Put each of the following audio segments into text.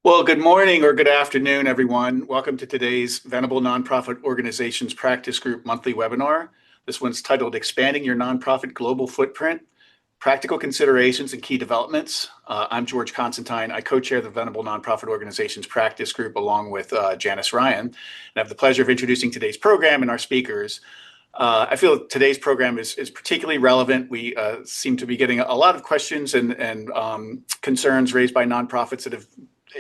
Well, good morning or good afternoon, everyone. Welcome to today's Venable Nonprofit Organizations Practice Group monthly webinar. This one's titled Expanding Your Nonprofit Global Footprint, Practical Considerations and Key Developments. I'm George Constantine. I co-chair the Venable Nonprofit Organizations Practice Group along with Janice Ryan. And I have the pleasure of introducing today's program and our speakers. I feel today's program is particularly relevant. We seem to be getting a lot of questions and concerns raised by nonprofits that have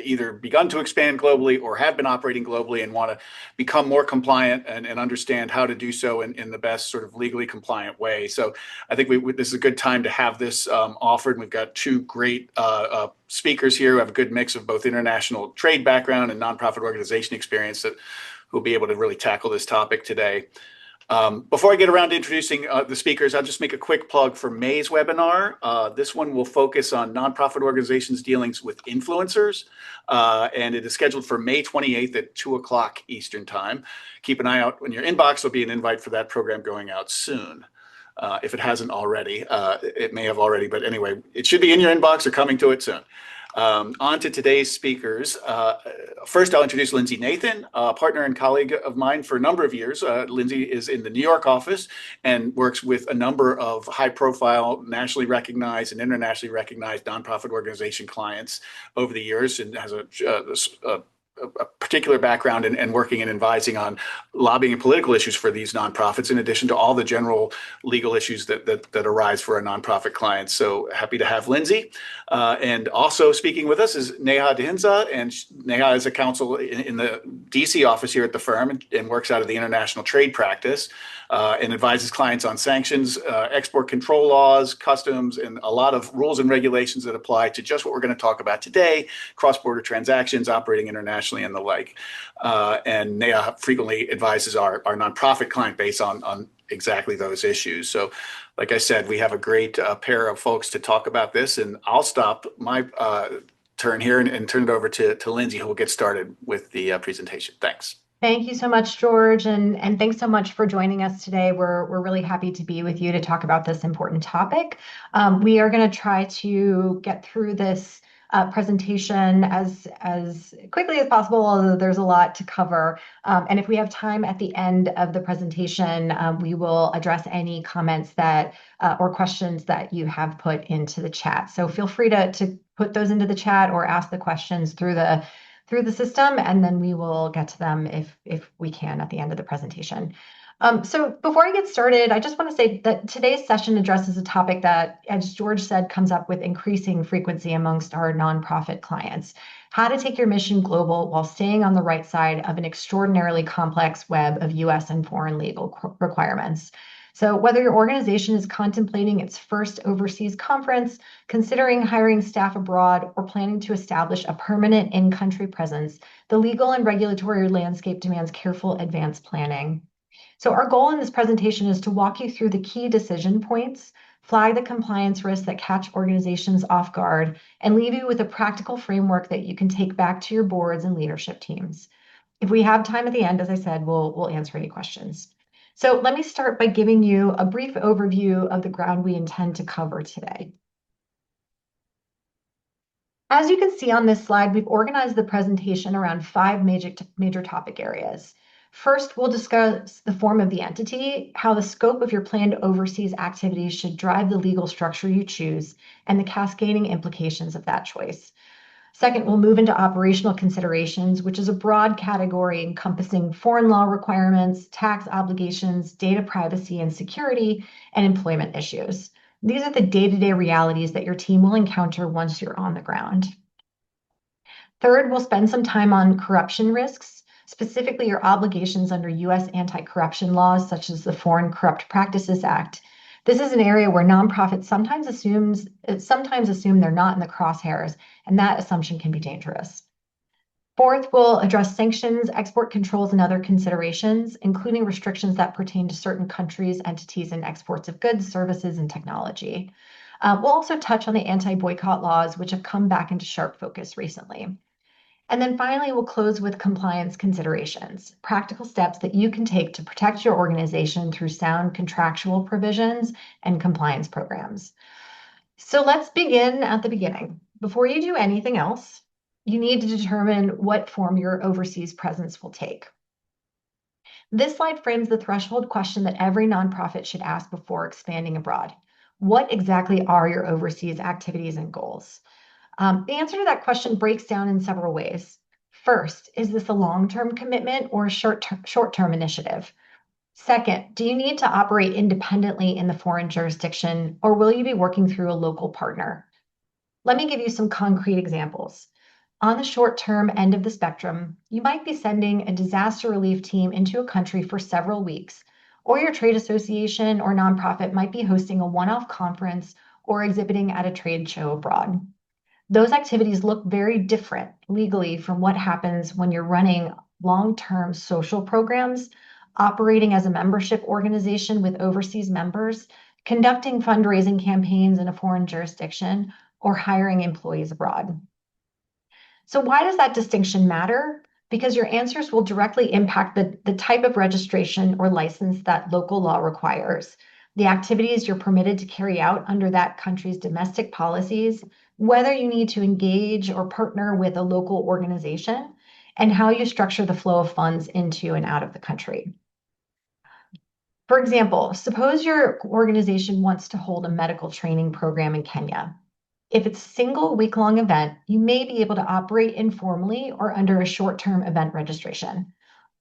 either begun to expand globally or have been operating globally and want to become more compliant and understand how to do so in the best sort of legally compliant way. So I think this is a good time to have this offered. We've got two great speakers here who have a good mix of both international trade background and nonprofit organization experience that will be able to really tackle this topic today. Before I get around to introducing the speakers, I'll just make a quick plug for May's webinar. This one will focus on nonprofit organizations' dealings with influencers, and it is scheduled for May 28th at 2 o'clock Eastern Time. Keep an eye out in your inbox. There'll be an invite for that program going out soon. If it hasn't already, it may have already, but anyway, it should be in your inbox or coming to it soon. On to today's speakers. First, I'll introduce Lindsay Nathan, a partner and colleague of mine for a number of years. Lindsay is in the New York office and works with a number of high-profile, nationally recognized and internationally recognized nonprofit organization clients over the years, and has a particular background in working and advising on lobbying and political issues for these nonprofits, in addition to all the general legal issues that arise for our nonprofit clients. So happy to have Lindsay. And also speaking with us is Neha Dhinza, and Neha is a counsel in the DC office here at the firm and works out of the international trade practice and advises clients on sanctions, export control laws, customs, and a lot of rules and regulations that apply to just what we're going to talk about today: cross-border transactions, operating internationally, and the like. And Neha frequently advises our nonprofit client base on exactly those issues. So, like I said, we have a great pair of folks to talk about this, and I'll stop my turn here and turn it over to Lindsay, who will get started with the presentation. Thanks. Thank you so much, George, and thanks so much for joining us today. We're really happy to be with you to talk about this important topic. We are going to try to get through this presentation as quickly as possible, although there's a lot to cover. And if we have time at the end of the presentation, we will address any comments that or questions that you have put into the chat. So feel free to put those into the chat or ask the questions through the system, and then we will get to them if we can at the end of the presentation. So before I get started, I just want to say that today's session addresses a topic that, as George said, comes up with increasing frequency amongst our nonprofit clients: how to take your mission global while staying on the right side of an extraordinarily complex web of US and foreign legal requirements. So whether your organization is contemplating its first overseas conference, considering hiring staff abroad, or planning to establish a permanent in-country presence, the legal and regulatory landscape demands careful advanced planning. So our goal in this presentation is to walk you through the key decision points, flag the compliance risks that catch organizations off guard, and leave you with a practical framework that you can take back to your boards and leadership teams. If we have time at the end, as I said, we'll answer any questions. So let me start by giving you a brief overview of the ground we intend to cover today. As you can see on this slide, we've organized the presentation around 5 major topic areas. First, we'll discuss the form of the entity, how the scope of your planned overseas activities should drive the legal structure you choose, and the cascading implications of that choice. Second, we'll move into operational considerations, which is a broad category encompassing foreign law requirements, tax obligations, data privacy and security, and employment issues. These are the day-to-day realities that your team will encounter once you're on the ground. Third, we'll spend some time on corruption risks, specifically your obligations under US anti-corruption laws, such as the Foreign Corrupt Practices Act. This is an area where nonprofits sometimes assume they're not in the crosshairs, and that assumption can be dangerous. Fourth, we'll address sanctions, export controls, and other considerations, including restrictions that pertain to certain countries, entities, and exports of goods, services, and technology. We'll also touch on the anti-boycott laws, which have come back into sharp focus recently. And then finally, we'll close with compliance considerations, practical steps that you can take to protect your organization through sound contractual provisions and compliance programs. So let's begin at the beginning. Before you do anything else, you need to determine what form your overseas presence will take. This slide frames the threshold question that every nonprofit should ask before expanding abroad. What exactly are your overseas activities and goals? The answer to that question breaks down in several ways. First, is this a long-term commitment or a short-term initiative? Second, do you need to operate independently in the foreign jurisdiction, or will you be working through a local partner? Let me give you some concrete examples. On the short-term end of the spectrum, you might be sending a disaster relief team into a country for several weeks, or your trade association or nonprofit might be hosting a one-off conference or exhibiting at a trade show abroad. Those activities look very different legally from what happens when you're running long-term social programs, operating as a membership organization with overseas members, conducting fundraising campaigns in a foreign jurisdiction, or hiring employees abroad. So why does that distinction matter? Because your answers will directly impact the type of registration or license that local law requires, the activities you're permitted to carry out under that country's domestic policies, whether you need to engage or partner with a local organization, and how you structure the flow of funds into and out of the country. For example, suppose your organization wants to hold a medical training program in Kenya. If it's a single week-long event, you may be able to operate informally or under a short-term event registration.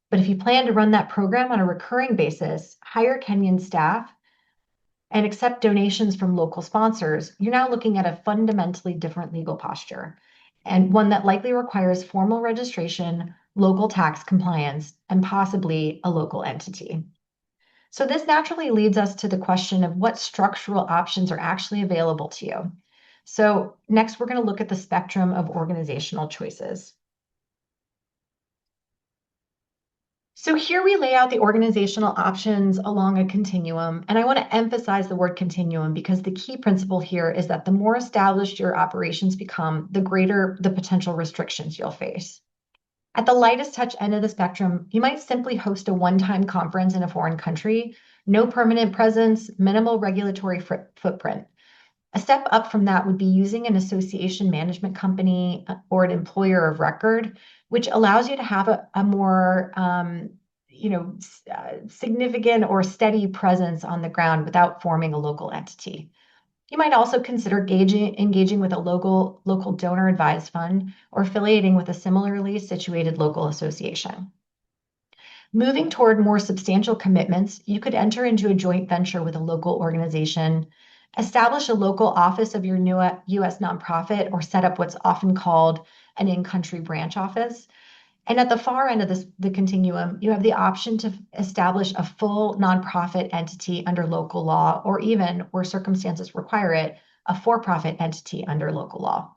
But if you plan to run that program on a recurring basis, hire Kenyan staff, and accept donations from local sponsors, you're now looking at a fundamentally different legal posture, and one that likely requires formal registration, local tax compliance, and possibly a local entity. So this naturally leads us to the question of what structural options are actually available to you. So next, we're going to look at the spectrum of organizational choices. So here we lay out the organizational options along a continuum, and I want to emphasize the word continuum because the key principle here is that the more established your operations become, the greater the potential restrictions you'll face. At the lightest touch end of the spectrum, you might simply host a one-time conference in a foreign country, no permanent presence, minimal regulatory footprint. A step up from that would be using an association management company or an employer of record, which allows you to have a more significant or steady presence on the ground without forming a local entity. You might also consider engaging with a local donor advised fund or affiliating with a similarly situated local association. Moving toward more substantial commitments, you could enter into a joint venture with a local organization, establish a local office of your new U.S. nonprofit, or set up what's often called an in-country branch office. And at the far end of the continuum, you have the option to establish a full nonprofit entity under local law, or even, where circumstances require it, a for-profit entity under local law.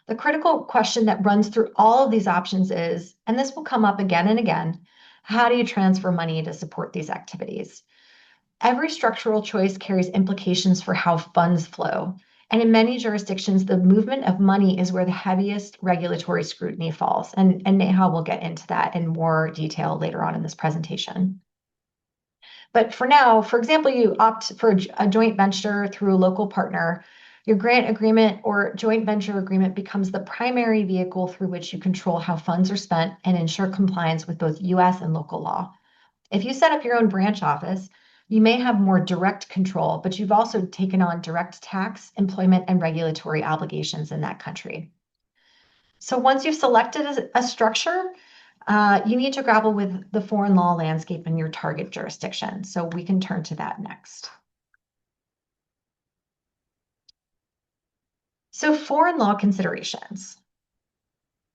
The critical question that runs through all of these options is, and this will come up again and again, how do you transfer money to support these activities? Every structural choice carries implications for how funds flow. And in many jurisdictions, the movement of money is where the heaviest regulatory scrutiny falls. And Neha will get into that in more detail later on in this presentation. But for now, for example, you opt for a joint venture through a local partner. Your grant agreement or joint venture agreement becomes the primary vehicle through which you control how funds are spent and ensure compliance with both US and local law. If you set up your own branch office, you may have more direct control, but you've also taken on direct tax, employment, and regulatory obligations in that country. So once you've selected a structure, you need to grapple with the foreign law landscape in your target jurisdiction. So we can turn to that next. So foreign law considerations.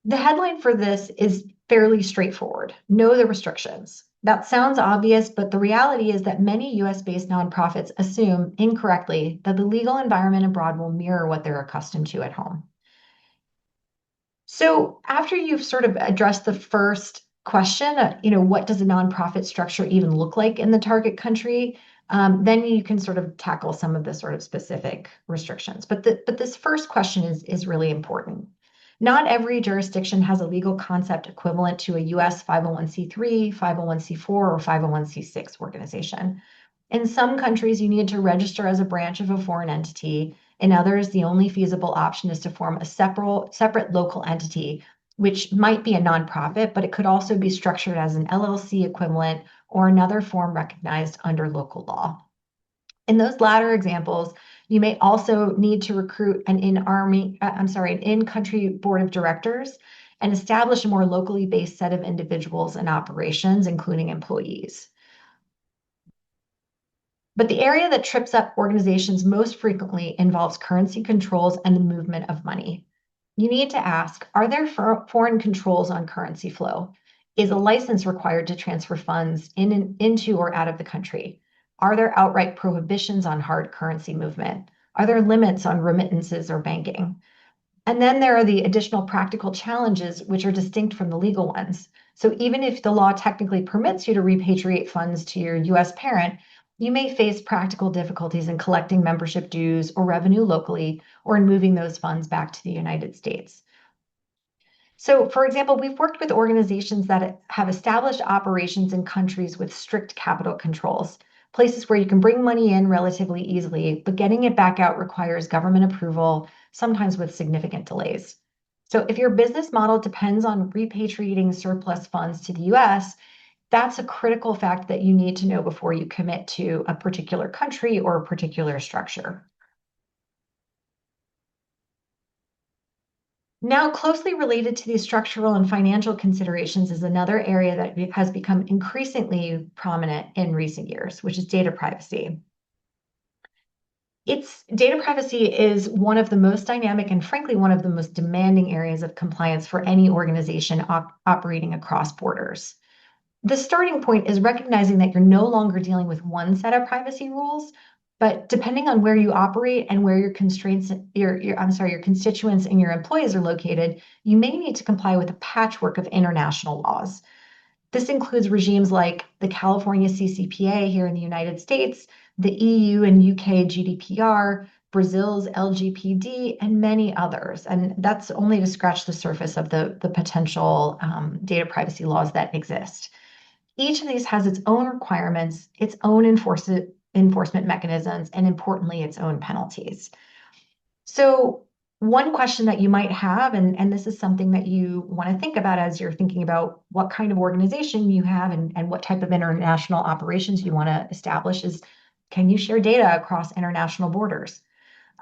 The headline for this is fairly straightforward. Know the restrictions. That sounds obvious, but the reality is that many US-based nonprofits assume incorrectly that the legal environment abroad will mirror what they're accustomed to at home. So after you've sort of addressed the first question, what does a nonprofit structure even look like in the target country? Then you can sort of tackle some of the sort of specific restrictions. But this first question is really important. Not every jurisdiction has a legal concept equivalent to a US 501c3, 501c4, or 501c6 organization. In some countries, you need to register as a branch of a foreign entity, In others, the only feasible option is to form a separate local entity, which might be a nonprofit, but it could also be structured as an LLC equivalent or another form recognized under local law. In those latter examples, you may also need to recruit an in-country board of directors and establish a more locally based set of individuals and operations, including employees. But the area that trips up organizations most frequently involves currency controls and the movement of money. You need to ask, are there foreign controls on currency flow? Is a license required to transfer funds into or out of the country? Are there outright prohibitions on hard currency movement? Are there limits on remittances or banking? And then there are the additional practical challenges, which are distinct from the legal ones. So even if the law technically permits you to repatriate funds to your US parent, you may face practical difficulties in collecting membership dues or revenue locally or in moving those funds back to the United States. So, for example, we've worked with organizations that have established operations in countries with strict capital controls, places where you can bring money in relatively easily, but getting it back out requires government approval, sometimes with significant delays. So, if your business model depends on repatriating surplus funds to the US, that's a critical fact that you need to know before you commit to a particular country or a particular structure. Now, closely related to these structural and financial considerations is another area that has become increasingly prominent in recent years, which is data privacy. Data privacy is one of the most dynamic and frankly, one of the most demanding areas of compliance for any organization operating across borders. The starting point is recognizing that you're no longer dealing with one set of privacy rules, but depending on where you operate and where your constraints, your constituents and your employees are located, you may need to comply with a patchwork of international laws. This includes regimes like the California CCPA here in the United States, the EU and UK GDPR, Brazil's LGPD, and many others. And that's only to scratch the surface of the potential data privacy laws that exist. Each of these has its own requirements, its own enforcement mechanisms, and importantly, its own penalties. So one question that you might have, and this is something that you want to think about as you're thinking about what kind of organization you have and what type of international operations you want to establish is, can you share data across international borders?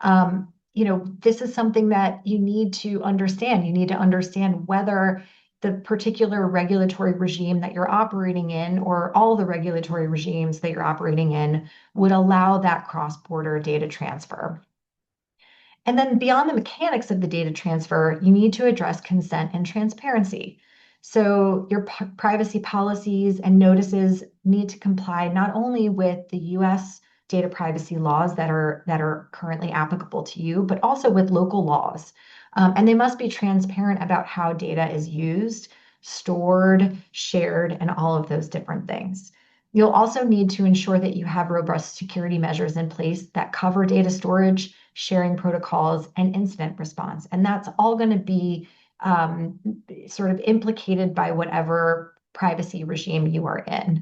This is something that you need to understand. You need to understand whether the particular regulatory regime that you're operating in, or all the regulatory regimes that you're operating in, would allow that cross-border data transfer. And then beyond the mechanics of the data transfer, you need to address consent and transparency. So your privacy policies and notices need to comply not only with the US data privacy laws that are currently applicable to you, but also with local laws. And they must be transparent about how data is used, stored, shared, and all of those different things. You'll also need to ensure that you have robust security measures in place that cover data storage, sharing protocols, and incident response. And that's all going to be sort of implicated by whatever privacy regime you are in.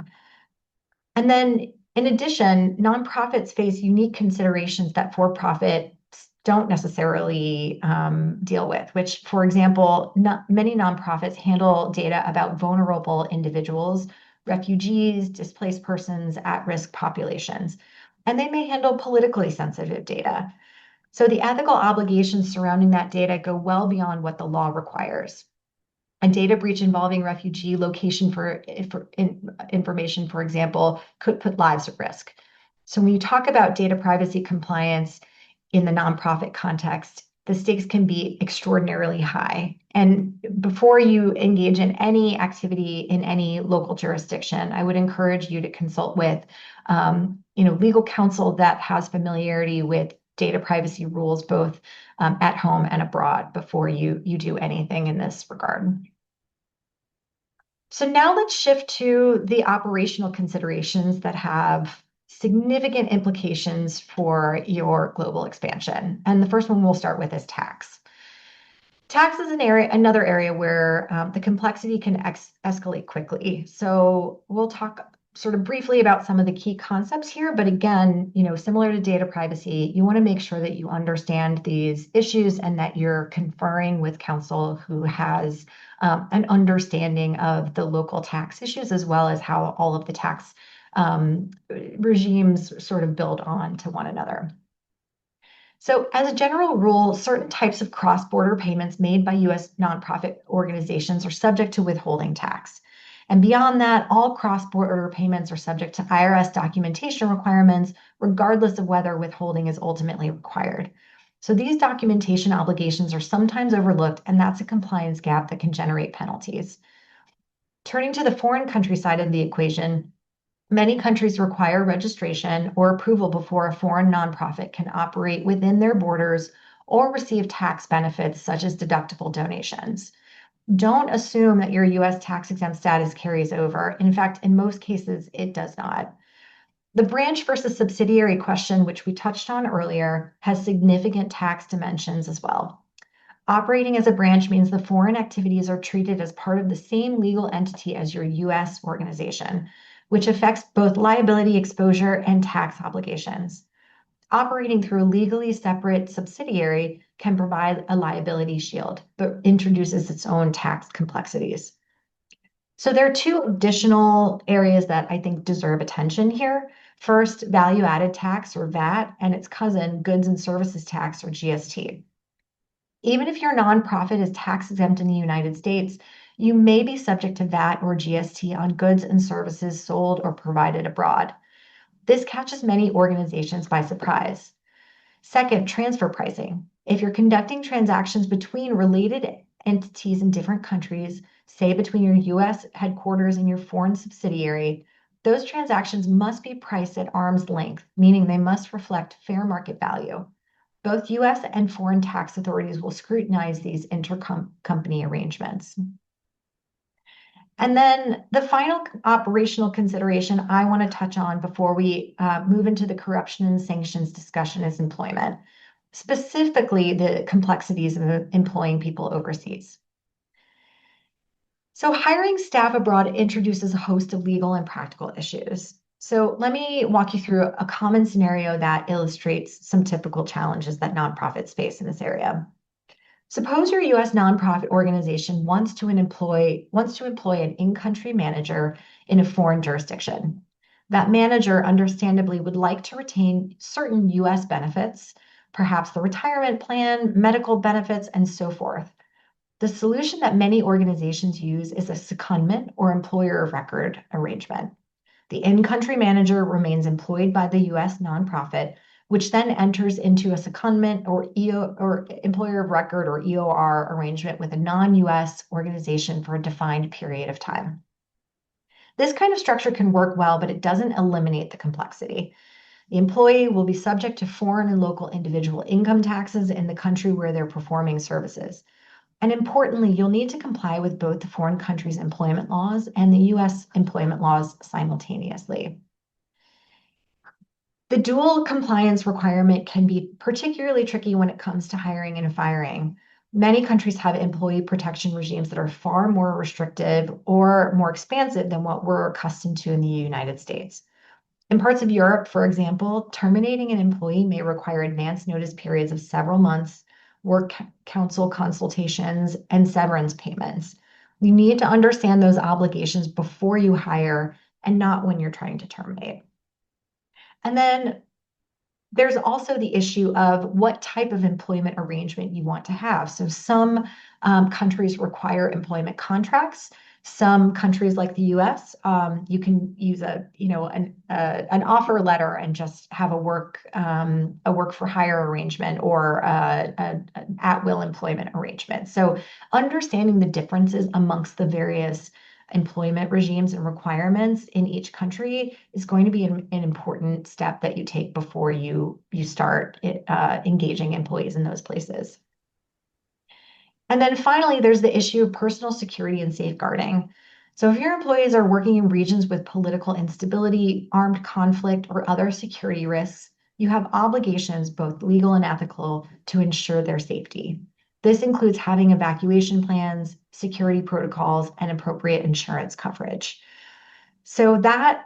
And then in addition, nonprofits face unique considerations that for-profits don't necessarily deal with, which, for example, many nonprofits handle data about vulnerable individuals, refugees, displaced persons, at-risk populations, and they may handle politically sensitive data. So the ethical obligations surrounding that data go well beyond what the law requires. A data breach involving refugee location for information, for example, could put lives at risk. So when you talk about data privacy compliance in the nonprofit context, the stakes can be extraordinarily high. And before you engage in any activity in any local jurisdiction, I would encourage you to consult with legal counsel that has familiarity with data privacy rules, both at home and abroad, before you do anything in this regard. So now let's shift to the operational considerations that have significant implications for your global expansion. And the first one we'll start with is tax. Tax is another area where the complexity can escalate quickly. So we'll talk sort of briefly about some of the key concepts here, but again, similar to data privacy, you want to make sure that you understand these issues and that you're conferring with counsel who has an understanding of the local tax issues as well as how all of the tax regimes sort of build on to one another. So, as a general rule, certain types of cross-border payments made by U.S. nonprofit organizations are subject to withholding tax. And beyond that, all cross-border payments are subject to IRS documentation requirements, regardless of whether withholding is ultimately required. So these documentation obligations are sometimes overlooked, and that's a compliance gap that can generate penalties. Turning to the foreign country side of the equation, many countries require registration or approval before a foreign nonprofit can operate within their borders or receive tax benefits such as deductible donations. Don't assume that your US tax exempt status carries over. In fact, in most cases, it does not. The branch versus subsidiary question, which we touched on earlier, has significant tax dimensions as well. Operating as a branch means the foreign activities are treated as part of the same legal entity as your US organization, which affects both liability exposure and tax obligations. Operating through a legally separate subsidiary can provide a liability shield, but introduces its own tax complexities. So there are two additional areas that I think deserve attention here. First, value added tax or VAT, and its cousin, goods and services tax or GST. Even if your nonprofit is tax exempt in the United States, you may be subject to VAT or GST on goods and services sold or provided abroad. This catches many organizations by surprise. Second, transfer pricing. If you're conducting transactions between related entities in different countries, say between your US headquarters and your foreign subsidiary, those transactions must be priced at arm's length, meaning they must reflect fair market value. Both US and foreign tax authorities will scrutinize these intercompany arrangements. And then the final operational consideration I want to touch on before we move into the corruption and sanctions discussion is employment, specifically the complexities of employing people overseas. So hiring staff abroad introduces a host of legal and practical issues. So let me walk you through a common scenario that illustrates some typical challenges that nonprofits face in this area. Suppose your US nonprofit organization wants to employ an in-country manager in a foreign jurisdiction. That manager understandably would like to retain certain US benefits, perhaps the retirement plan, medical benefits, and so forth. The solution that many organizations use is a secondment or employer of record arrangement. The in-country manager remains employed by the US nonprofit, which then enters into a secondment or employer of record or EOR arrangement with a non-US organization for a defined period of time. This kind of structure can work well, but it doesn't eliminate the complexity. The employee will be subject to foreign and local individual income taxes in the country where they're performing services. And importantly, you'll need to comply with both the foreign country's employment laws and the US employment laws simultaneously. The dual compliance requirement can be particularly tricky when it comes to hiring and firing. Many countries have employee protection regimes that are far more restrictive or more expansive than what we're accustomed to in the United States. In parts of Europe, for example, terminating an employee may require advance notice periods of several months, work council consultations, and severance payments. You need to understand those obligations before you hire and not when you're trying to terminate. And then there's also the issue of what type of employment arrangement you want to have. So some countries require employment contracts. Some countries like the US, you can use an offer letter and just have a work for hire arrangement or an at-will employment arrangement. So understanding the differences amongst the various employment regimes and requirements in each country is going to be an important step that you take before you start engaging employees in those places. And then finally, there's the issue of personal security and safeguarding. So if your employees are working in regions with political instability, armed conflict, or other security risks, you have obligations, both legal and ethical, to ensure their safety. This includes having evacuation plans, security protocols, and appropriate insurance coverage. So that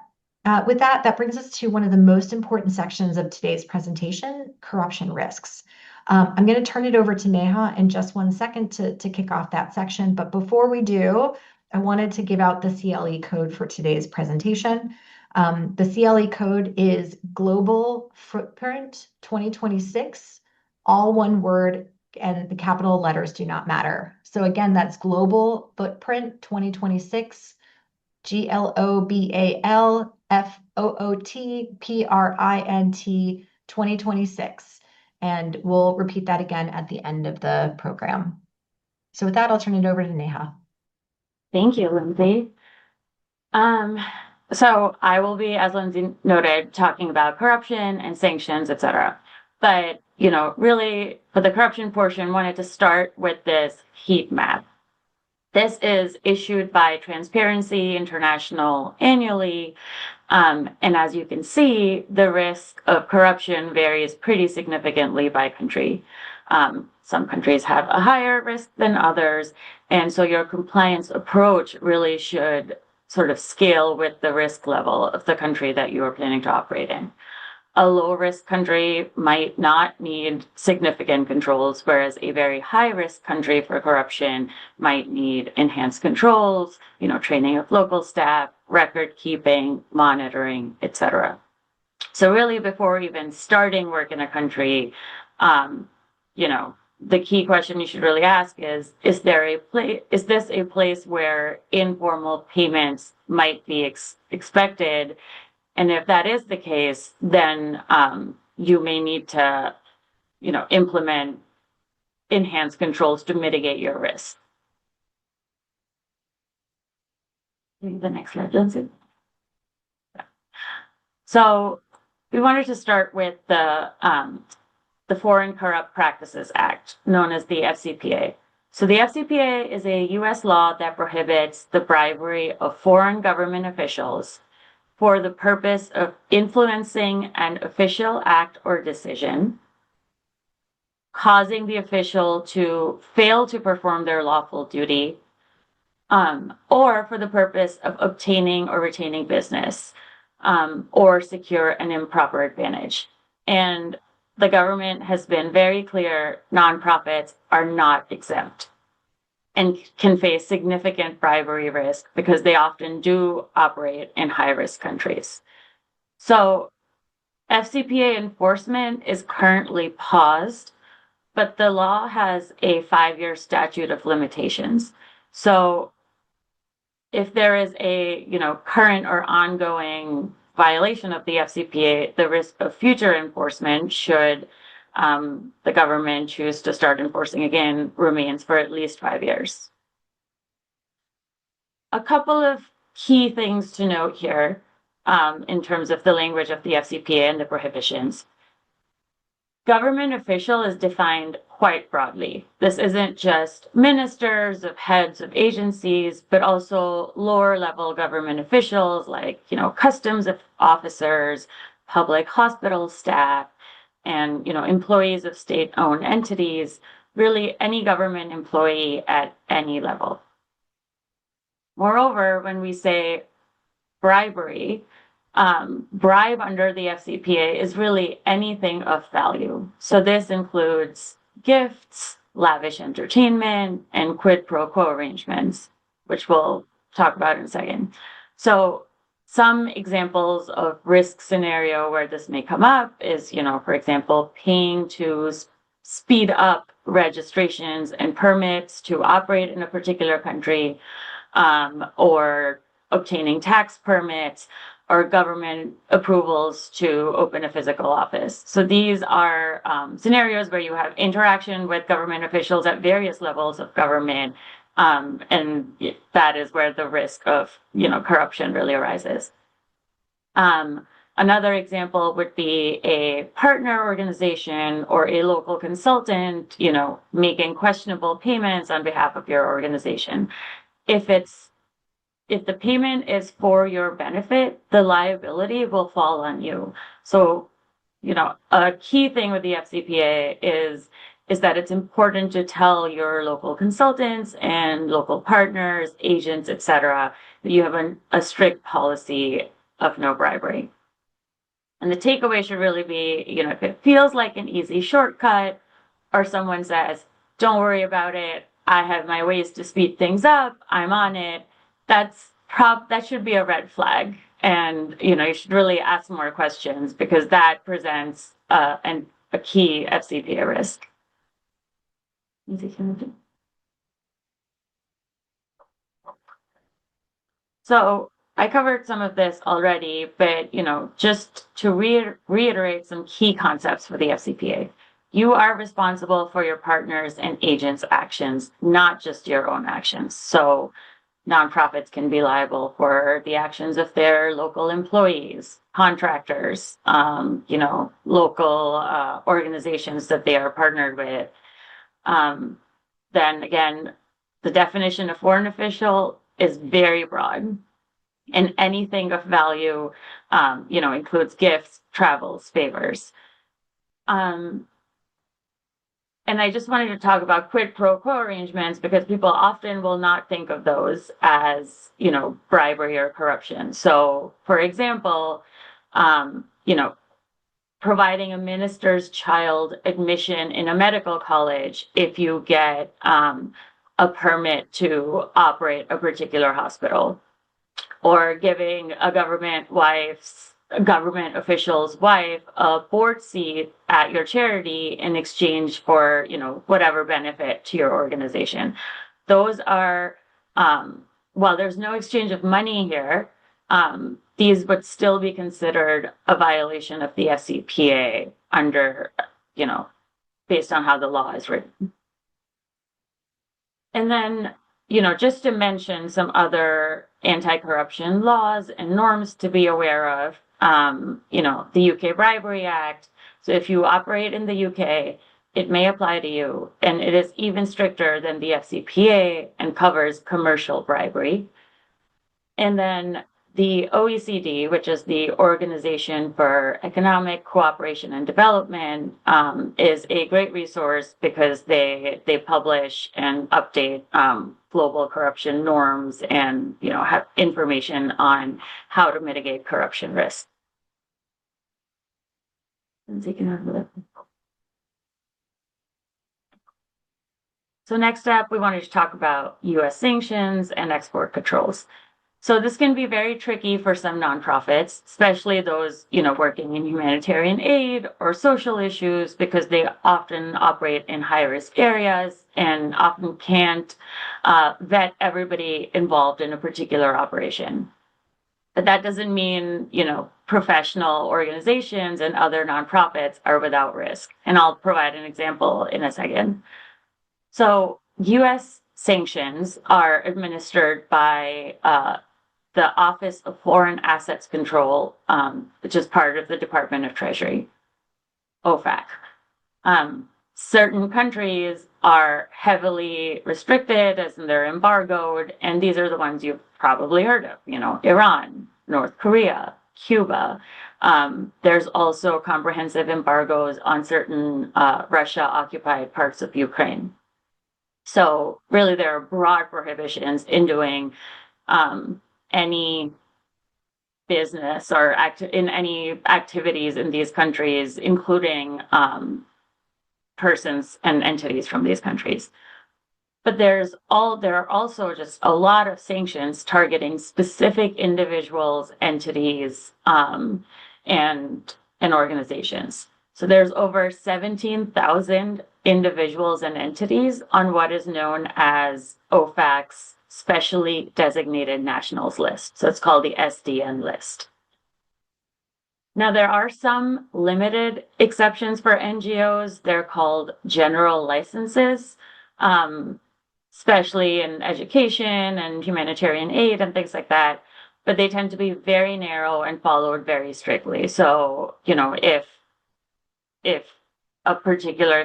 With that, that brings us to one of the most important sections of today's presentation, corruption risks. I'm going to turn it over to Neha in just 1 second to kick off that section. But before we do, I wanted to give out the CLE code for today's presentation. The CLE code is Global Footprint 2026, all one word, and the capital letters do not matter. So again, that's Global Footprint 2026, GLOBALFOOTPRINT 2026. And we'll repeat that again at the end of the program. So with that, I'll turn it over to Neha. Thank you, Lindsay. So I will be, as Lindsay noted, talking about corruption and sanctions, etc. But, really for the corruption portion, wanted to start with this heat map. This is issued by Transparency International annually. And as you can see, the risk of corruption varies pretty significantly by country. Some countries have a higher risk than others. And so your compliance approach really should sort of scale with the risk level of the country that you are planning to operate in. A low-risk country might not need significant controls, whereas a very high-risk country for corruption might need enhanced controls, training of local staff, record keeping, monitoring, etc. So really, before even starting work in a country, the key question you should really ask is this a place where informal payments might be expected? And if that is the case, then you may need to, implement enhanced controls to mitigate your risk. The next slide, Lindsay. So we wanted to start with the Foreign Corrupt Practices Act, known as the FCPA. So the FCPA is a U.S. law that prohibits the bribery of foreign government officials for the purpose of influencing an official act or decision, causing the official to fail to perform their lawful duty, or for the purpose of obtaining or retaining business, or secure an improper advantage. And the government has been very clear, nonprofits are not exempt and can face significant bribery risk because they often do operate in high-risk countries. So FCPA enforcement is currently paused, but the law has a 5-year statute of limitations. So if there is a current or ongoing violation of the FCPA, the risk of future enforcement should the government choose to start enforcing again remains for at least 5 years. A couple of key things to note here in terms of the language of the FCPA and the prohibitions. Government official is defined quite broadly. This isn't just ministers of heads of agencies, but also lower level government officials like, customs officers, public hospital staff, and, employees of state-owned entities, really any government employee at any level. Moreover, when we say bribery, bribe under the FCPA is really anything of value. So this includes gifts, lavish entertainment, and quid pro quo arrangements, which we'll talk about in a second. So some examples of risk scenario where this may come up is, for example, paying to speed up registrations and permits to operate in a particular country, or obtaining tax permits or government approvals to open a physical office. So these are scenarios where you have interaction with government officials at various levels of government, and that is where the risk of corruption really arises. Another example would be a partner organization or a local consultant, making questionable payments on behalf of your organization. If the payment is for your benefit, the liability will fall on you. So, a key thing with the FCPA is that it's important to tell your local consultants and local partners, agents, etc., that you have a strict policy of no bribery. And the takeaway should really be, if it feels like an easy shortcut, or someone says, don't worry about it, I have my ways to speed things up, I'm on it, that should be a red flag. And, you should really ask more questions, because that presents a key FCPA risk. So I covered some of this already, but just to reiterate some key concepts for the FCPA. You are responsible for your partners and agents' actions, not just your own actions. So nonprofits can be liable for the actions of their local employees, contractors, local organizations that they are partnered with. Then again, the definition of foreign official is very broad, and anything of value, includes gifts, travels, favors. And I just wanted to talk about quid pro quo arrangements, because people often will not think of those as, bribery or corruption. So, for example, providing a minister's child admission in a medical college if you get a permit to operate a particular hospital, or giving a government official's wife a board seat at your charity in exchange for, whatever benefit to your organization. Those are, while there's no exchange of money here, these would still be considered a violation of the FCPA under, based on how the law is written. And then, just to mention some other anti-corruption laws and norms to be aware of, the UK Bribery Act. So if you operate in the UK, it may apply to you, and it is even stricter than the FCPA and covers commercial bribery. And then the OECD, which is the Organization for Economic Cooperation and Development, is a great resource, because they publish and update global corruption norms, and have information on how to mitigate corruption risk. So next up, we wanted to talk about U.S. sanctions and export controls. So this can be very tricky for some nonprofits, especially those, working in humanitarian aid or social issues, because they often operate in high-risk areas and often can't vet everybody involved in a particular operation. But that doesn't mean, professional organizations and other nonprofits are without risk. And I'll provide an example in a second. So U.S. sanctions are administered by the Office of Foreign Assets Control, which is part of the Department of Treasury, OFAC. Certain countries are heavily restricted, as in they're embargoed, and these are the ones you've probably heard of, Iran, North Korea, Cuba. There's also comprehensive embargoes on certain Russia-occupied parts of Ukraine. So really, there are broad prohibitions in doing any business or in any activities in these countries, including persons and entities from these countries. But there are also just a lot of sanctions targeting specific individuals, entities, and organizations. So there's over 17,000 individuals and entities on what is known as OFAC's Specially Designated Nationals List. So it's called the SDN list. Now, there are some limited exceptions for NGOs. They're called general licenses, especially in education and humanitarian aid and things like that. But they tend to be very narrow and followed very strictly. So, if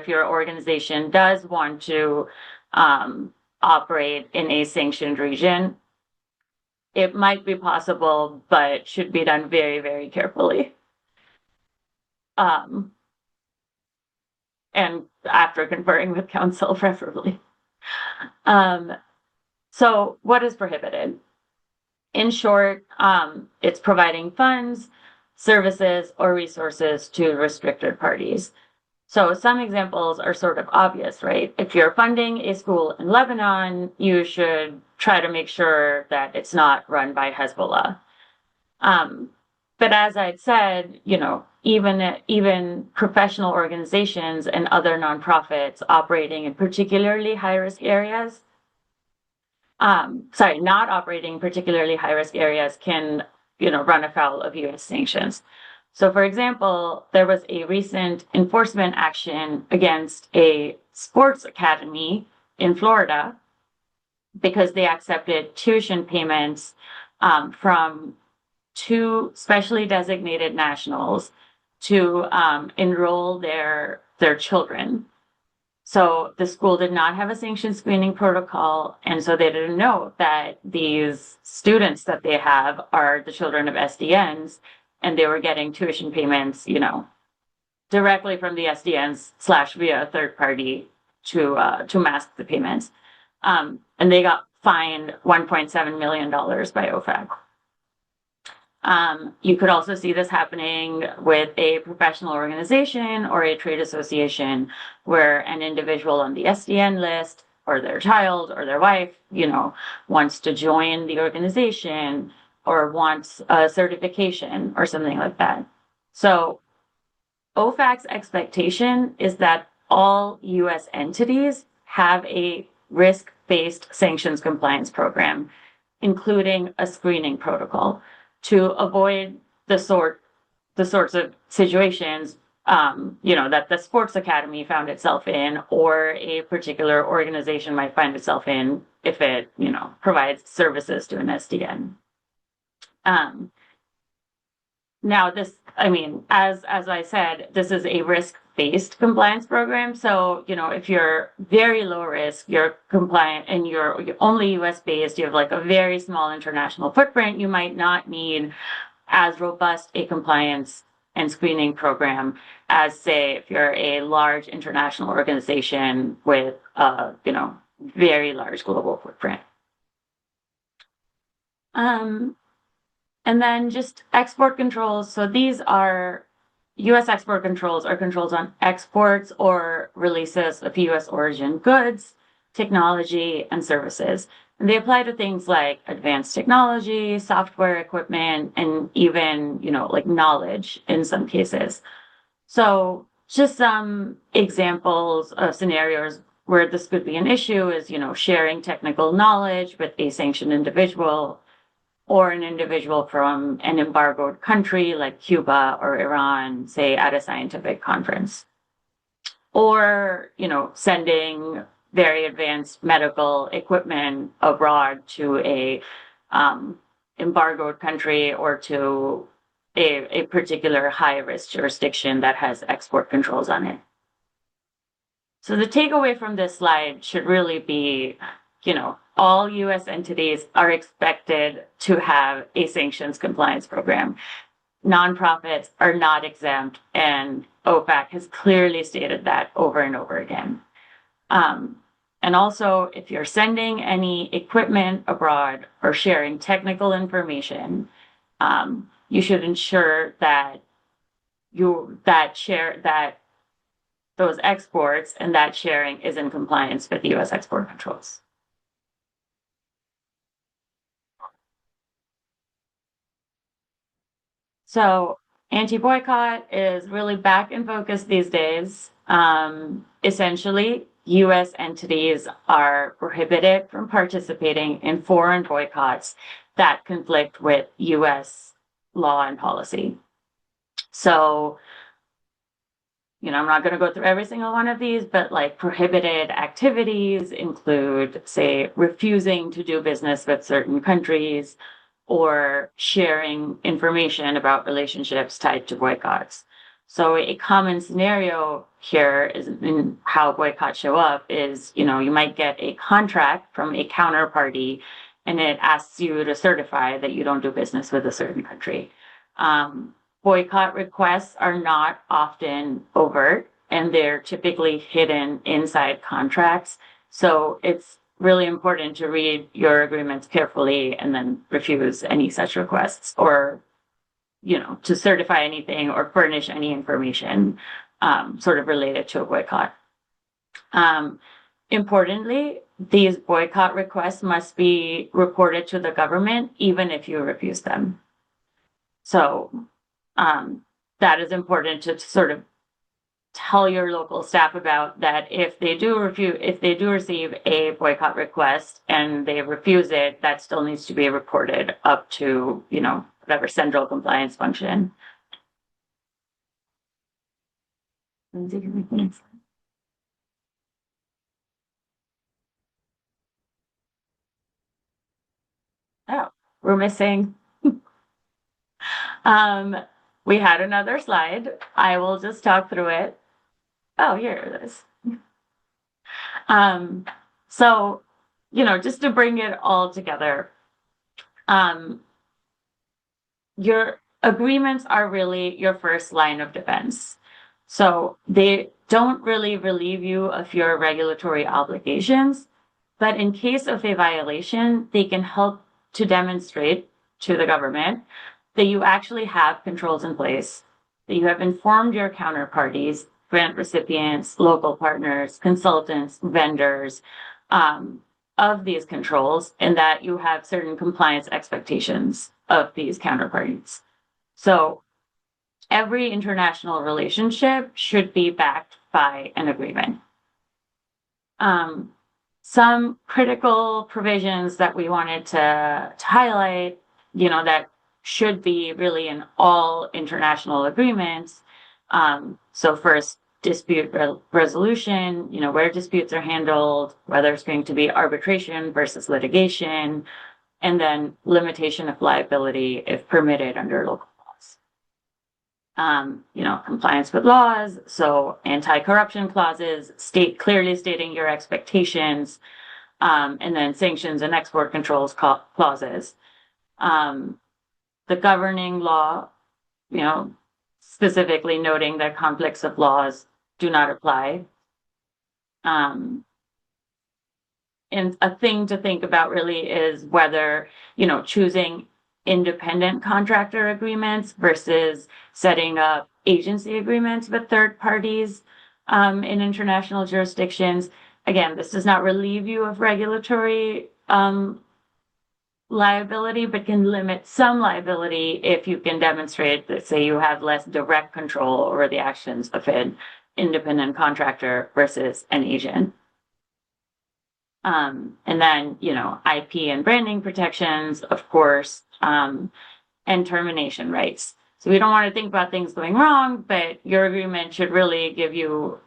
your organization does want to operate in a sanctioned region, it might be possible, but should be done very, very carefully. And after conferring with counsel, preferably. So what is prohibited? In short, it's providing funds, services, or resources to restricted parties. So some examples are sort of obvious, right? If you're funding a school in Lebanon, you should try to make sure that it's not run by Hezbollah. But as I'd said, even professional organizations and other nonprofits operating in particularly high-risk areas, not operating in particularly high-risk areas can, run afoul of U.S. sanctions. So, for example, there was a recent enforcement action against a sports academy in Florida because they accepted tuition payments from two specially designated nationals to enroll their children. So the school did not have a sanction screening protocol, and so they didn't know that these students that they have are the children of SDNs, and they were getting tuition payments, directly from the SDNs / via a third party to mask the payments. And they got fined $1.7 million by OFAC. You could also see this happening with a professional organization or a trade association where an individual on the SDN list or their child or their wife, wants to join the organization or wants a certification or something like that. So OFAC's expectation is that all U.S. entities have a risk-based sanctions compliance program, including a screening protocol, to avoid the sorts of situations that the sports academy found itself in, or a particular organization might find itself in if it provides services to an SDN. Now this, as I said, this is a risk-based compliance program. So, if you're very low risk, you're compliant and you're only US based, you have like a very small international footprint, you might not need as robust a compliance and screening program as, say, if you're a large international organization with a, very large global footprint. And then just export controls. So these are U.S. export controls are controls on exports or releases of U.S. origin goods, technology, and services. And they apply to things like advanced technology, software equipment, and even, like knowledge in some cases. So just some examples of scenarios where this could be an issue is, sharing technical knowledge with a sanctioned individual, or an individual from an embargoed country like Cuba or Iran, say, at a scientific conference. Or, sending very advanced medical equipment abroad to a embargoed country or to a particular high-risk jurisdiction that has export controls on it. So the takeaway from this slide should really be, all U.S. entities are expected to have a sanctions compliance program. Nonprofits are not exempt, and OFAC has clearly stated that over and over again. And also, if you're sending any equipment abroad or sharing technical information, you should ensure that those exports and that sharing is in compliance with U.S. export controls. So anti-boycott is really back in focus these days. Essentially, U.S. entities are prohibited from participating in foreign boycotts that conflict with U.S. law and policy. So, I'm not going to go through every single one of these, but like prohibited activities include, say, refusing to do business with certain countries, or sharing information about relationships tied to boycotts. So a common scenario here is in how boycotts show up is, you might get a contract from a counterparty and it asks you to certify that you don't do business with a certain country. Boycott requests are not often overt and they're typically hidden inside contracts. So it's really important to read your agreements carefully and then refuse any such requests, or to certify anything or furnish any information sort of related to a boycott. Importantly, these boycott requests must be reported to the government even if you refuse them. So that is important to sort of tell your local staff about, that if they do receive a boycott request and they refuse it, that still needs to be reported up to, whatever central compliance function. Lindsay, can we finish? Oh, we're missing. We had another slide. I will just talk through it. Oh, here it is. So, just to bring it all together, your agreements are really your first line of defense. So they don't really relieve you of your regulatory obligations, but in case of a violation, they can help to demonstrate to the government that you actually have controls in place, that you have informed your counterparties, grant recipients, local partners, consultants, vendors, of these controls, and that you have certain compliance expectations of these counterparties. So every international relationship should be backed by an agreement. Some critical provisions that we wanted to highlight, that should be really in all international agreements. So first, dispute resolution, where disputes are handled, whether it's going to be arbitration versus litigation, and then limitation of liability if permitted under local laws. Compliance with laws, so anti-corruption clauses, clearly stating your expectations, and then sanctions and export controls clauses. The governing law, specifically noting that conflicts of laws do not apply. And a thing to think about really is whether, choosing independent contractor agreements versus setting up agency agreements with third parties in international jurisdictions. Again, this does not relieve you of regulatory liability, but can limit some liability if you can demonstrate that, say, you have less direct control over the actions of an independent contractor versus an agent. And then, IP and branding protections, of course, and termination rights. So we don't want to think about things going wrong, but your agreement should really give you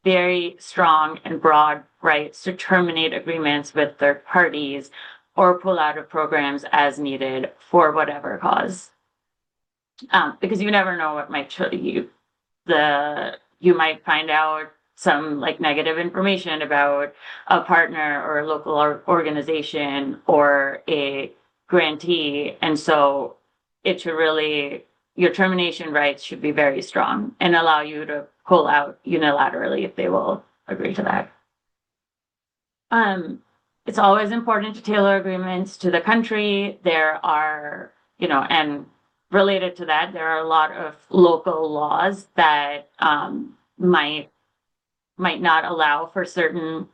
very strong and broad rights to terminate agreements with third parties or pull out of programs as needed for whatever cause. Because you never know what might you might find out some negative information about a partner or a local organization or a grantee. And so it should really, your termination rights should be very strong and allow you to pull out unilaterally if they will agree to that. It's always important to tailor agreements to the country. There are, and related to that, there are a lot of local laws that might not allow for certain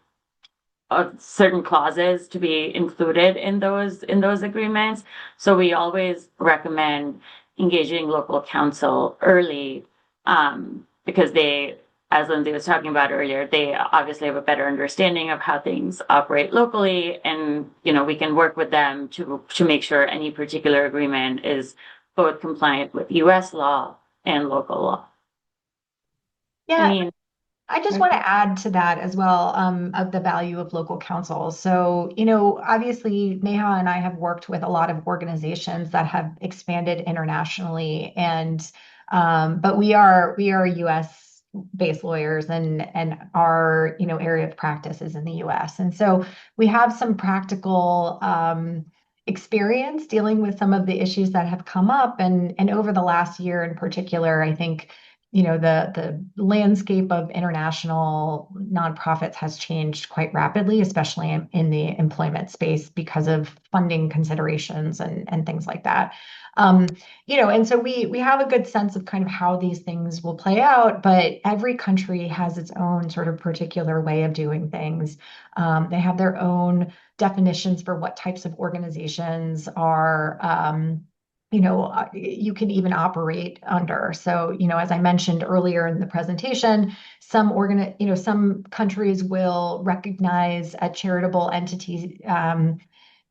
clauses to be included in those agreements. So we always recommend engaging local counsel early, because they, as Lindsay was talking about earlier, they obviously have a better understanding of how things operate locally, and we can work with them to make sure any particular agreement is both compliant with U.S. law and local law. Yeah. I just want to add to that as well, of the value of local counsel. So, obviously Neha and I have worked with a lot of organizations that have expanded internationally, and but we are US based lawyers, and our area of practice is in the US. And so we have some practical experience dealing with some of the issues that have come up, and over the last year in particular, I think the landscape of international nonprofits has changed quite rapidly, especially in the employment space because of funding considerations and things like that. And so we have a good sense of kind of how these things will play out, but every country has its own sort of particular way of doing things. They have their own definitions for what types of organizations are you can even operate under. So, as I mentioned earlier in the presentation, some countries will recognize a charitable entity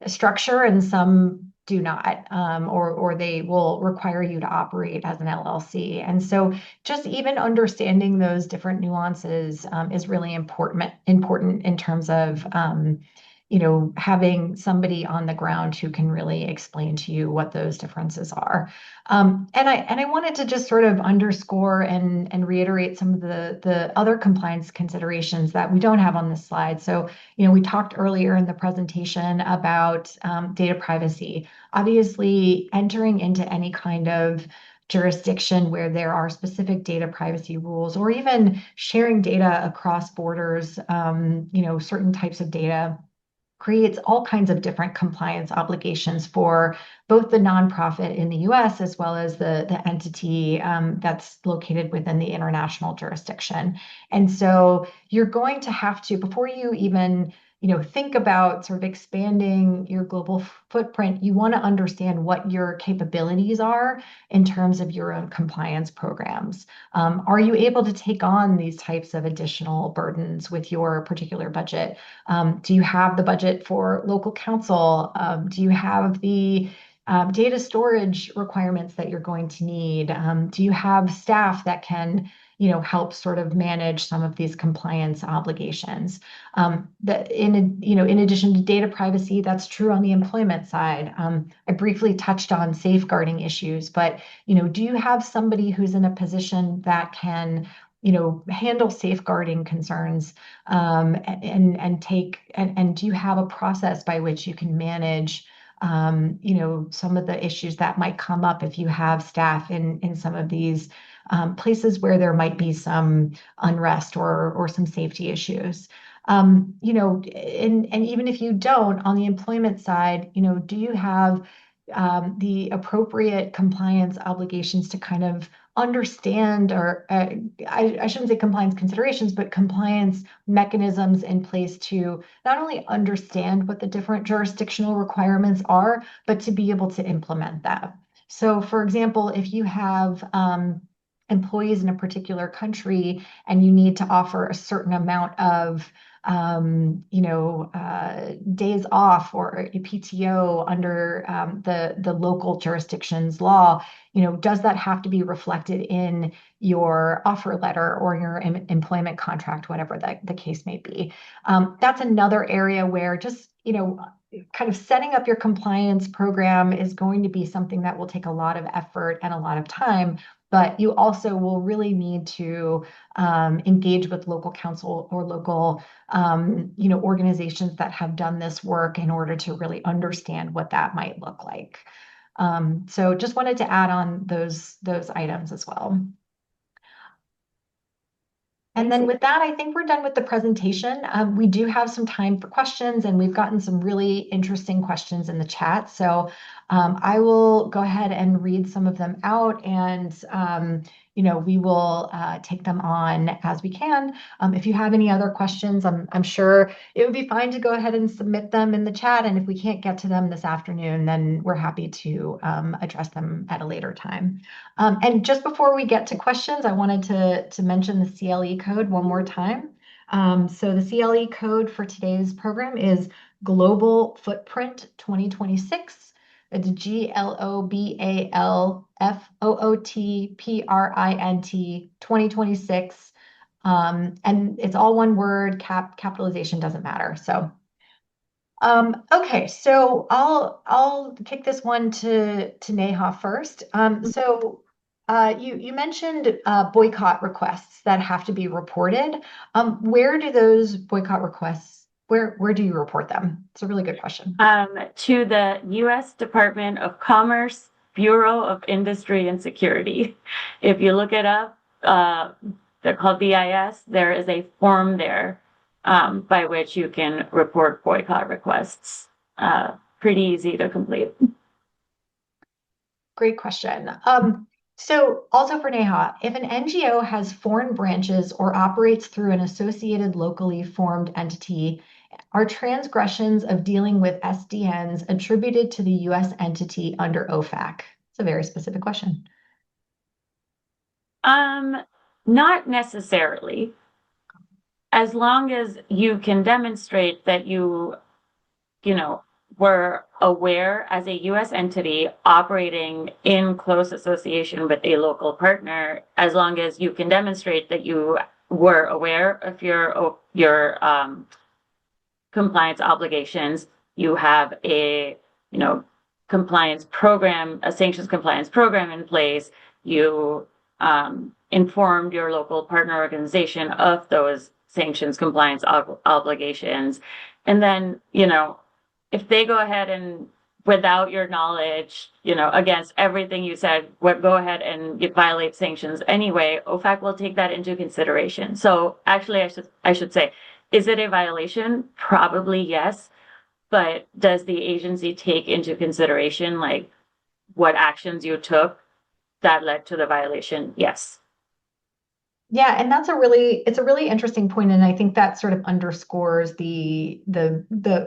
structure and some do not, or they will require you to operate as an LLC. And so just even understanding those different nuances is really important in terms of having somebody on the ground who can really explain to you what those differences are. And I wanted to just sort of underscore and reiterate some of the other compliance considerations that we don't have on this slide. So, we talked earlier in the presentation about data privacy. Obviously, entering into any kind of jurisdiction where there are specific data privacy rules, or even sharing data across borders, certain types of data creates all kinds of different compliance obligations for both the nonprofit in the US as well as the entity that's located within the international jurisdiction. And so you're going to have to, before you even think about sort of expanding your global footprint, you want to understand what your capabilities are in terms of your own compliance programs. Are you able to take on these types of additional burdens with your particular budget? Do you have the budget for local counsel? Do you have the data storage requirements that you're going to need? Do you have staff that can help sort of manage some of these compliance obligations? In addition to data privacy, that's true on the employment side. I briefly touched on safeguarding issues, but do you have somebody who's in a position that can handle safeguarding concerns, and do you have a process by which you can manage some of the issues that might come up if you have staff in some of these places where there might be some unrest or some safety issues? And even if you don't, on the employment side, do you have the appropriate compliance obligations to kind of understand, or I shouldn't say compliance considerations, but compliance mechanisms in place to not only understand what the different jurisdictional requirements are, but to be able to implement that. So, for example, if you have employees in a particular country and you need to offer a certain amount of days off or a PTO under the local jurisdiction's law, does that have to be reflected in your offer letter or your employment contract, whatever the case may be? That's another area where just, kind of setting up your compliance program is going to be something that will take a lot of effort and a lot of time, but you also will really need to engage with local counsel or local organizations that have done this work in order to really understand what that might look like. So just wanted to add on those items as well. And then with that, I think we're done with the presentation. We do have some time for questions, and we've gotten some really interesting questions in the chat. So I will go ahead and read some of them out, and we will take them on as we can. If you have any other questions, I'm sure it would be fine to go ahead and submit them in the chat. And if we can't get to them this afternoon, then we're happy to address them at a later time. And just before we get to questions, I wanted to mention the CLE code one more time. So the CLE code for today's program is Global Footprint 2026. It's GLOBALFOOTPRINT 2026. And it's all one word, capitalization doesn't matter. So, okay, so I'll kick this one to Neha first. So you mentioned boycott requests that have to be reported. Where do those boycott requests, where do you report them? It's a really good question. To the U.S. Department of Commerce, Bureau of Industry and Security. If you look it up, they're called BIS. There is a form there by which you can report boycott requests. Pretty easy to complete. Great question. So also for Neha, if an NGO has foreign branches or operates through an associated locally formed entity, are transgressions of dealing with SDNs attributed to the US entity under OFAC? It's a very specific question. Not necessarily. As long as you can demonstrate that you were aware as a U.S. entity operating in close association with a local partner, as long as you can demonstrate that you were aware of your compliance obligations, you have a compliance program, a sanctions compliance program in place, you informed your local partner organization of those sanctions compliance obligations, and then if they go ahead and without your knowledge, against everything you said, go ahead and violate sanctions anyway, OFAC will take that into consideration. So actually, I should say, is it a violation? Probably yes. But does the agency take into consideration like what actions you took that led to the violation? Yes. Yeah, and it's a really interesting point, and I think that sort of underscores the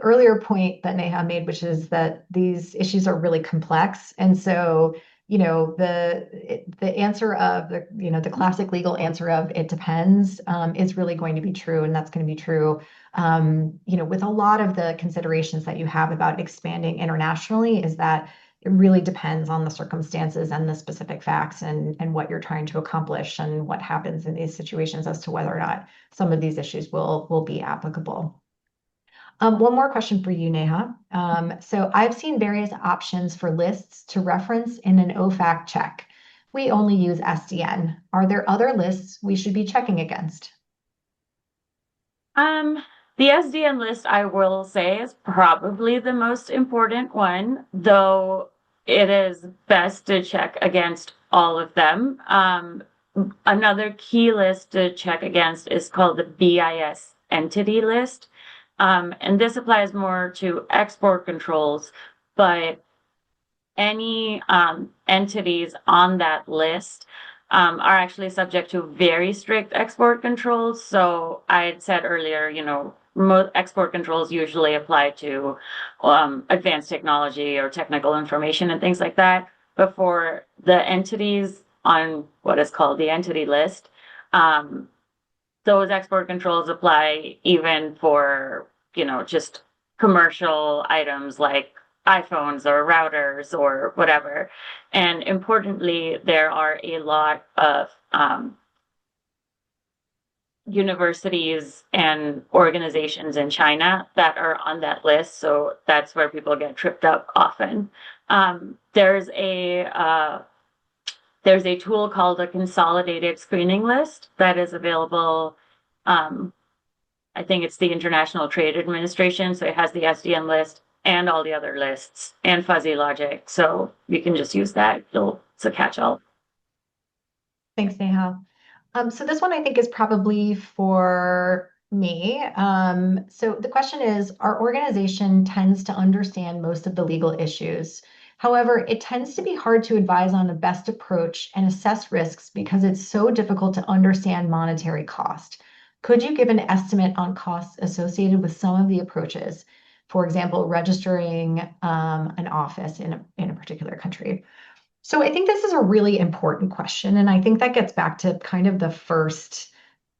earlier point that Neha made, which is that these issues are really complex, and so the answer of the classic legal answer of it depends is really going to be true, and that's going to be true with a lot of the considerations that you have about expanding internationally. Is that it really depends on the circumstances and the specific facts and what you're trying to accomplish and what happens in these situations as to whether or not some of these issues will be applicable. One more question for you, Neha. So I've seen various options for lists to reference in an OFAC check. We only use SDN. Are there other lists we should be checking against? The SDN list, I will say, is probably the most important one, though it is best to check against all of them. Another key list to check against is called the BIS entity list. And this applies more to export controls, but any entities on that list are actually subject to very strict export controls. So I had said earlier, export controls usually apply to advanced technology or technical information and things like that. But for the entities on what is called the entity list, those export controls apply even for, just commercial items like iPhones or routers or whatever. And importantly, there are a lot of universities and organizations in China that are on that list. So that's where people get tripped up often. There's a tool called a consolidated screening list that is available. I think it's the International Trade Administration. So it has the SDN list and all the other lists and fuzzy logic. So you can just use that. It's a catch-all. Thanks, Neha. So this one I think is probably for me. So the question is, our organization tends to understand most of the legal issues. However, it tends to be hard to advise on the best approach and assess risks because it's so difficult to understand monetary cost. Could you give an estimate on costs associated with some of the approaches? For example, registering an office in a particular country. So I think this is a really important question, and I think that gets back to kind of the first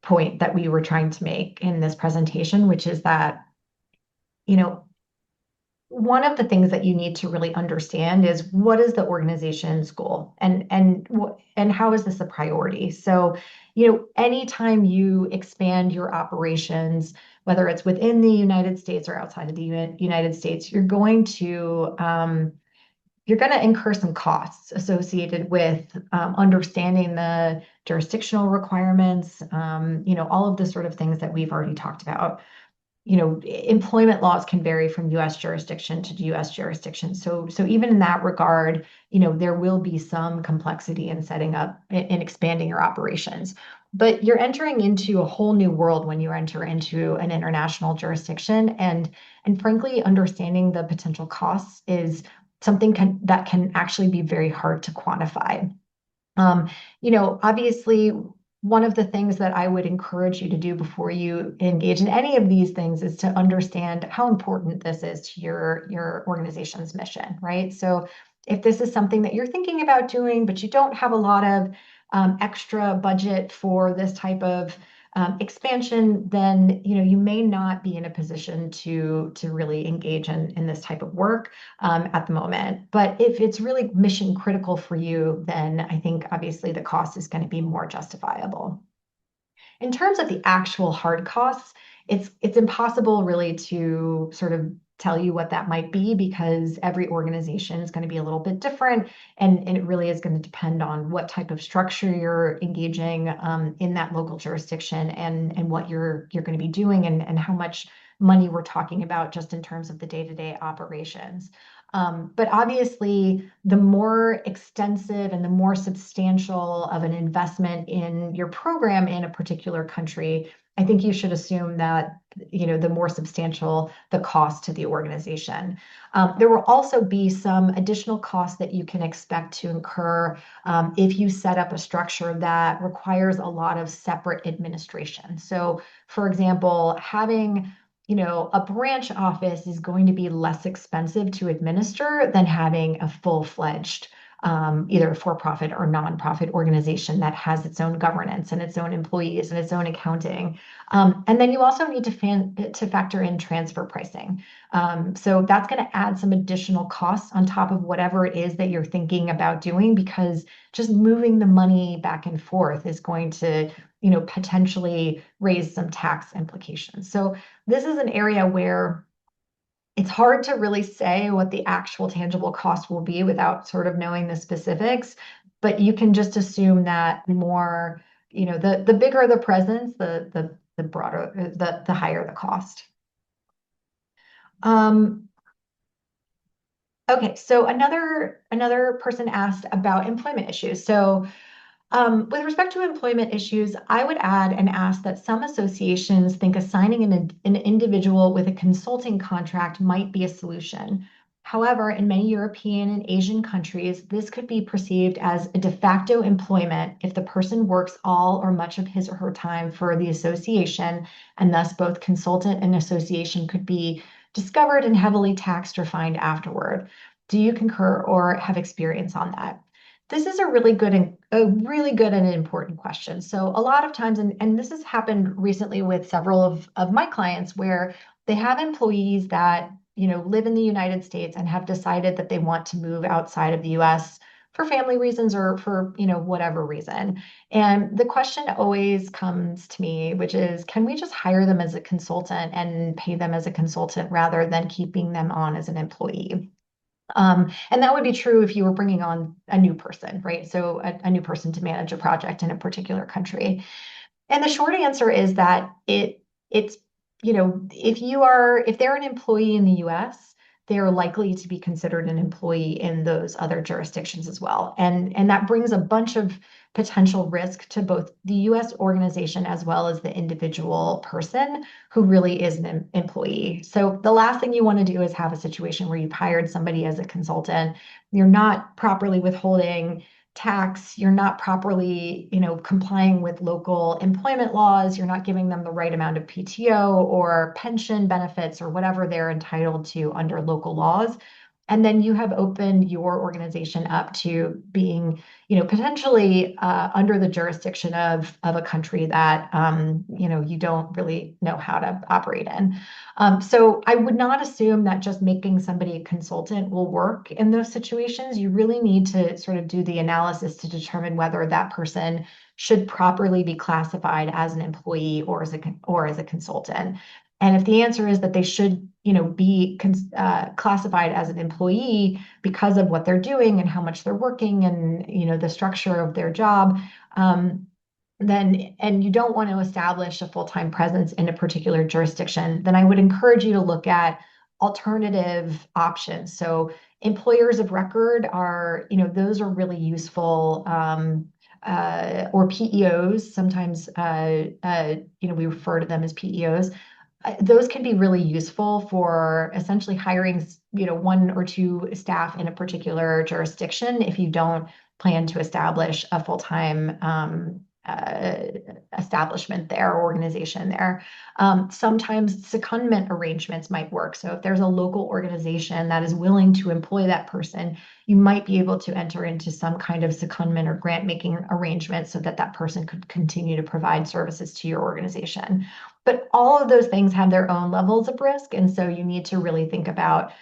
point that we were trying to make in this presentation, which is that, one of the things that you need to really understand is what is the organization's goal and how is this a priority? So, anytime you expand your operations, whether it's within the United States or outside of the United States, you're going to incur some costs associated with understanding the jurisdictional requirements, all of the sort of things that we've already talked about. employment laws can vary from U.S. jurisdiction to U.S. jurisdiction. So even in that regard, there will be some complexity in setting up and expanding your operations. But you're entering into a whole new world when you enter into an international jurisdiction, and frankly, understanding the potential costs is something that can actually be very hard to quantify. Obviously, one of the things that I would encourage you to do before you engage in any of these things is to understand how important this is to your organization's mission, right? So if this is something that you're thinking about doing, but you don't have a lot of extra budget for this type of expansion, then you may not be in a position to really engage in this type of work at the moment. But if it's really mission critical for you, then I think obviously the cost is going to be more justifiable. In terms of the actual hard costs, it's impossible really to sort of tell you what that might be, because every organization is going to be a little bit different, and it really is going to depend on what type of structure you're engaging in that local jurisdiction, and what you're going to be doing, and how much money we're talking about just in terms of the day-to-day operations. But obviously, the more extensive and the more substantial of an investment in your program in a particular country, I think you should assume that the more substantial the cost to the organization. There will also be some additional costs that you can expect to incur if you set up a structure that requires a lot of separate administration. So, for example, having a branch office is going to be less expensive to administer than having a full-fledged either for-profit or nonprofit organization that has its own governance and its own employees and its own accounting. And then you also need to factor in transfer pricing. So that's going to add some additional costs on top of whatever it is that you're thinking about doing, because just moving the money back and forth is going to potentially raise some tax implications. So this is an area where it's hard to really say what the actual tangible cost will be without sort of knowing the specifics, but you can just assume that more, the bigger the presence, the broader, the higher the cost. Okay, so another person asked about employment issues. So with respect to employment issues, I would add and ask that some associations think assigning an individual with a consulting contract might be a solution. However, in many European and Asian countries, this could be perceived as a de facto employment if the person works all or much of his or her time for the association, and thus both consultant and association could be discovered and heavily taxed or fined afterward. Do you concur or have experience on that? This is a really good and important question. So a lot of times, and this has happened recently with several of my clients, where they have employees that live in the United States and have decided that they want to move outside of the US for family reasons or for whatever reason. And the question always comes to me, which is, can we just hire them as a consultant and pay them as a consultant rather than keeping them on as an employee? And that would be true if you were bringing on a new person, right? So a new person to manage a project in a particular country. And the short answer is that it's if they're an employee in the US, they're likely to be considered an employee in those other jurisdictions as well. And that brings a bunch of potential risk to both the US organization as well as the individual person who really is an employee. So the last thing you want to do is have a situation where you've hired somebody as a consultant, you're not properly withholding tax, you're not properly, complying with local employment laws, you're not giving them the right amount of PTO or pension benefits or whatever they're entitled to under local laws. And then you have opened your organization up to being, potentially under the jurisdiction of a country that, you don't really know how to operate in. So I would not assume that just making somebody a consultant will work in those situations. You really need to sort of do the analysis to determine whether that person should properly be classified as an employee or as a consultant. And if the answer is that they should, be classified as an employee because of what they're doing and how much they're working and, the structure of their job, and you don't want to establish a full-time presence in a particular jurisdiction, then I would encourage you to look at alternative options. So employers of record are, those are really useful, or PEOs. Sometimes, we refer to them as PEOs. Those can be really useful for essentially hiring, one or two staff in a particular jurisdiction if you don't plan to establish a full-time establishment there, organization there. Sometimes secondment arrangements might work. So if there's a local organization that is willing to employ that person, you might be able to enter into some kind of secondment or grant making arrangement so that that person could continue to provide services to your organization. But all of those things have their own levels of risk. And so you need to really think about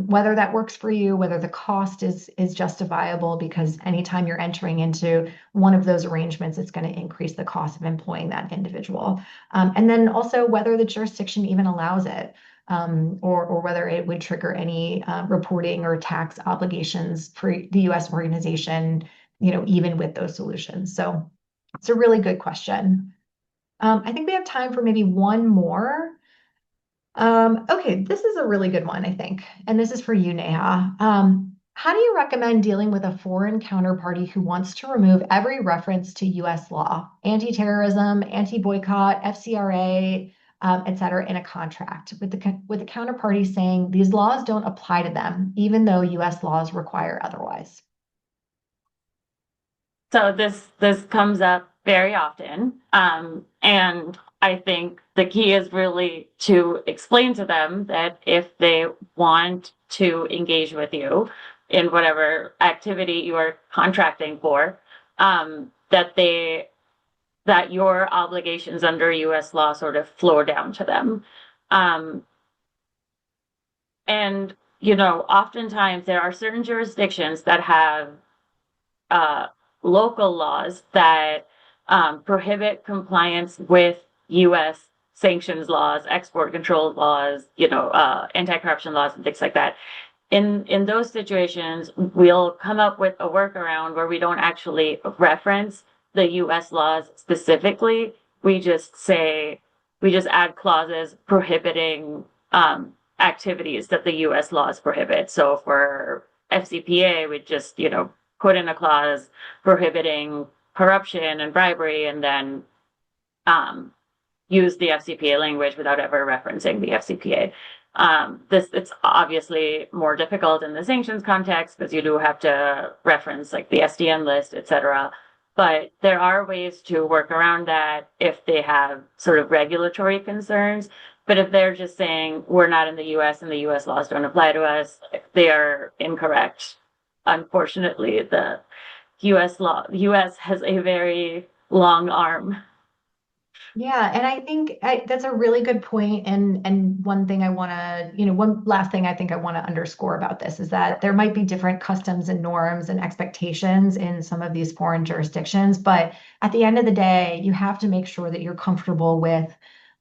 whether that works for you, whether the cost is justifiable, because anytime you're entering into one of those arrangements, it's going to increase the cost of employing that individual. And then also whether the jurisdiction even allows it, or whether it would trigger any reporting or tax obligations for the U.S. organization, even with those solutions. So it's a really good question. I think we have time for maybe one more. Okay, this is a really good one, I think. And this is for you, Neha. How do you recommend dealing with a foreign counterparty who wants to remove every reference to US law, anti-terrorism, anti-boycott, FCRA, et cetera, in a contract, with the counterparty saying these laws don't apply to them, even though US laws require otherwise? So this comes up very often. And I think the key is really to explain to them that if they want to engage with you in whatever activity you are contracting for, that your obligations under US law sort of flow down to them. And oftentimes there are certain jurisdictions that have local laws that prohibit compliance with U.S. sanctions laws, export control laws, anti-corruption laws, and things like that. In those situations, we'll come up with a workaround where we don't actually reference the U.S. laws specifically. We just add clauses prohibiting activities that the U.S. laws prohibit. So for FCPA, we just put in a clause prohibiting corruption and bribery, and then use the FCPA language without ever referencing the FCPA. It's obviously more difficult in the sanctions context because you do have to reference like the SDN list, etc. But there are ways to work around that if they have sort of regulatory concerns. But if they're just saying we're not in the US and the US laws don't apply to us, they are incorrect. Unfortunately, the US has a very long arm. Yeah, and I think that's a really good point. And one thing one last thing I think I want to underscore about this is that there might be different customs and norms and expectations in some of these foreign jurisdictions, but at the end of the day, you have to make sure that you're comfortable with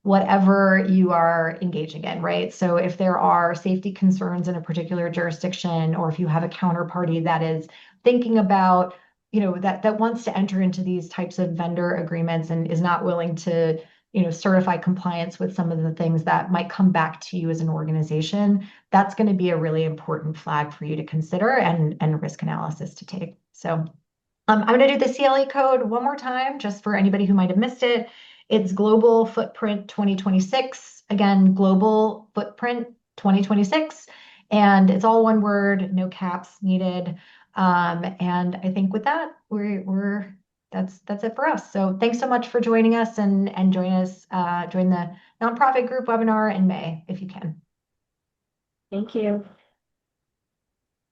whatever you are engaging in, right? So if there are safety concerns in a particular jurisdiction, or if you have a counterparty that is thinking about that wants to enter into these types of vendor agreements and is not willing to, certify compliance with some of the things that might come back to you as an organization, that's going to be a really important flag for you to consider and risk analysis to take. So I'm going to do the CLE code one more time, just for anybody who might have missed it. It's Global Footprint 2026. Again, Global Footprint 2026. And it's all one word, no caps needed. And I think with that, that's it for us. So thanks so much for joining us, and join the nonprofit group webinar in May if you can. Thank you.